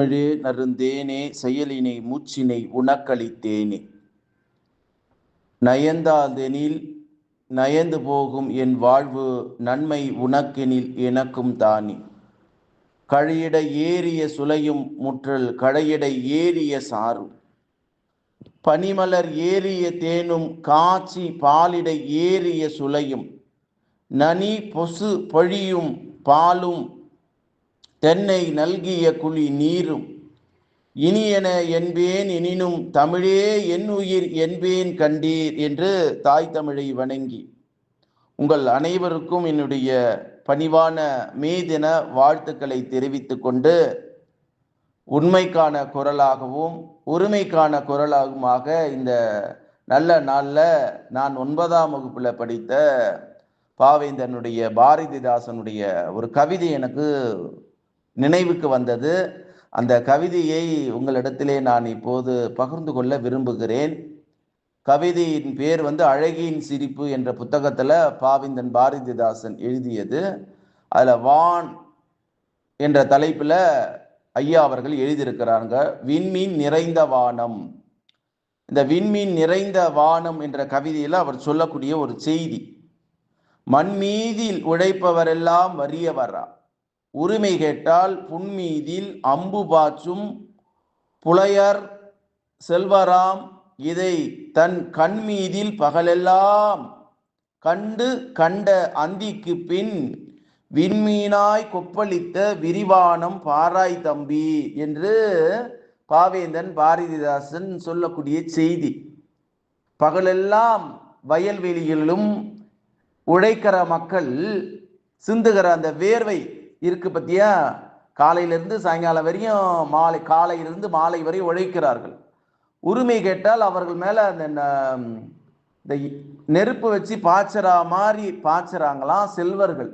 தமிழே நறுந்தேனே செயலினை மூச்சினை உனக்களித்தேனே. நயந்தாதெனில் நயந்து போகும் என் வாழ்வு, நன்மை உனக்கெனில் எனக்கும் தானே. கழையிடை ஏறிய சுளையும் முற்றல் கழையிடை ஏறிய சாரும், பனிமலர் ஏறிய தேனும் காட்சி பாலிடை ஏறிய சுளையும், நனி பொசு பொழியும் பாலும் தென்னை நல்கிய குழி நீரும், இனியன என்பேன் எனினும் தமிழே என் உயிர் என்பேன் கண்டீர் என்று தாய் தமிழை வணங்கி உங்கள் அனைவருக்கும் என்னுடைய பணிவான மே தின வாழ்த்துக்களை தெரிவித்துக் கொண்டு, உண்மைக்கான குரலாகவும் உரிமைக்கான குரலாகுமாக இந்த நல்ல நாளில் நான் 9ஆம் வகுப்பில் படித்த பாவேந்தனுடைய பாரதிதாசனுடைய ஒரு கவிதை எனக்கு நினைவுக்கு வந்தது. அந்த கவிதையை உங்களிடத்திலே நான் இப்போது பகிர்ந்து கொள்ள விரும்புகிறேன். கவிதையின் பேர் அழகியின் சிரிப்பு என்ற புத்தகத்தில் பாவேந்தன் பாரதிதாசன் எழுதியது. அதில் வான் என்ற தலைப்பில் ஐயா அவர்கள் எழுதியிருக்கிறாங்க. விண்மீன் நிறைந்த வானம். இந்த விண்மீன் நிறைந்த வானம் என்ற கவிதையில் அவர் சொல்லக்கூடிய ஒரு செய்தி, மண்மீதில் உழைப்பவரெல்லாம் வறியவரா, உரிமை கேட்டால் புன்மீதில் அம்பு பாய்ச்சும் புலையர் செல்வராம், இதை தன் கண்மீதில் பகலெல்லாம் கண்டு கண்ட அந்திக்கு பின் விண்மீனாய் கொப்பளித்த விரிவானம் பாராய் தம்பி என்று பாவேந்தன் பாரதிதாசன் சொல்லக்கூடிய செய்தி. பகலெல்லாம் வயல்வெளிகளிலும் உழைக்கிற மக்கள் சிந்துகிற அந்த வேர்வை இருக்கு பத்தியா, காலையிலிருந்து சாயங்காலம் வரையும் காலையிலிருந்து மாலை வரை உழைக்கிறார்கள். உரிமை கேட்டால் அவர்கள் மேல அந்த நெருப்பு வச்சு பாய்ச்சறா மாதிரி பாய்ச்சறாங்களாம் செல்வர்கள்.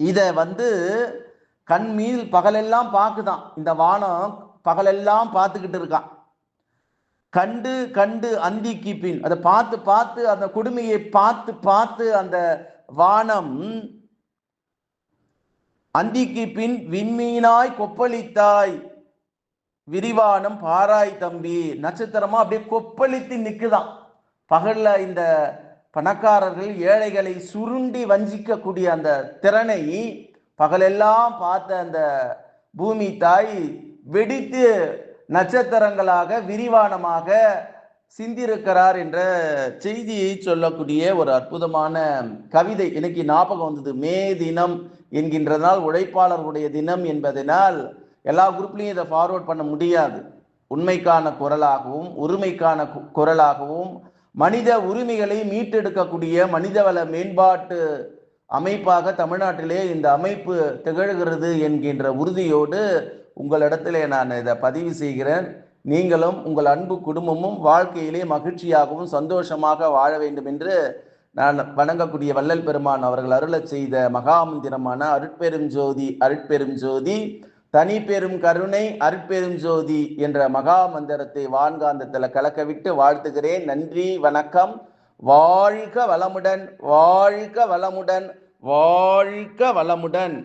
இதை கண்மீது பகலெல்லாம் பார்க்குதான், இந்த வானம் பகலெல்லாம் பார்த்துக்கிட்டு இருக்கான். கண்டு கண்டு அந்திக்கு பின் அதை பார்த்து பார்த்து அந்த கொடுமையை பார்த்து பார்த்து அந்த வானம் அந்திக்கு பின் விண்மீனாய் கொப்பளித்தாய் விரிவானம் பாராய் தம்பி, நட்சத்திரமா அப்படியே கொப்பளித்து நிக்குதான். பகல்ல இந்த பணக்காரர்கள் ஏழைகளை சுருண்டி வஞ்சிக்கக்கூடிய அந்த திறனை பகலெல்லாம் பார்த்த அந்த பூமி தாய் வெடித்து நட்சத்திரங்களாக விரிவானமாக சிந்திருக்கிறார் என்ற செய்தியை சொல்லக்கூடிய ஒரு அற்புதமான கவிதை எனக்கு ஞாபகம் வந்தது. மே தினம் என்கின்றதால், உழைப்பாளர்களுடைய தினம் என்பதனால் எல்லா குரூப்லையும் இதை ஃபார்வர்ட் பண்ண முடியாது. உண்மைக்கான குரலாகவும் உரிமைக்கான குரலாகவும் மனித உரிமைகளை மீட்டெடுக்கக்கூடிய மனிதவள மேம்பாட்டு அமைப்பாக தமிழ்நாட்டிலே இந்த அமைப்பு திகழ்கிறது என்கின்ற உறுதியோடு உங்களிடத்திலே நான் இதை பதிவு செய்கிறேன். நீங்களும் உங்கள் அன்பு குடும்பமும் வாழ்க்கையிலே மகிழ்ச்சியாகவும் சந்தோஷமாக வாழ வேண்டும் என்று நான் வணங்கக்கூடிய வள்ளல் பெருமான் அவர்கள் அருளச் செய்த மகாமந்திரமான அருட்பெரும் ஜோதி அருட்பெரும் ஜோதி தனி பெரும் கருணை அருட்பெரும் ஜோதி என்ற மகா மந்திரத்தை வான்காந்தத்தில் கலக்கவிட்டு வாழ்த்துகிறேன். நன்றி, வணக்கம். வாழ்க வளமுடன், வாழ்க வளமுடன், வாழ்க வளமுடன்.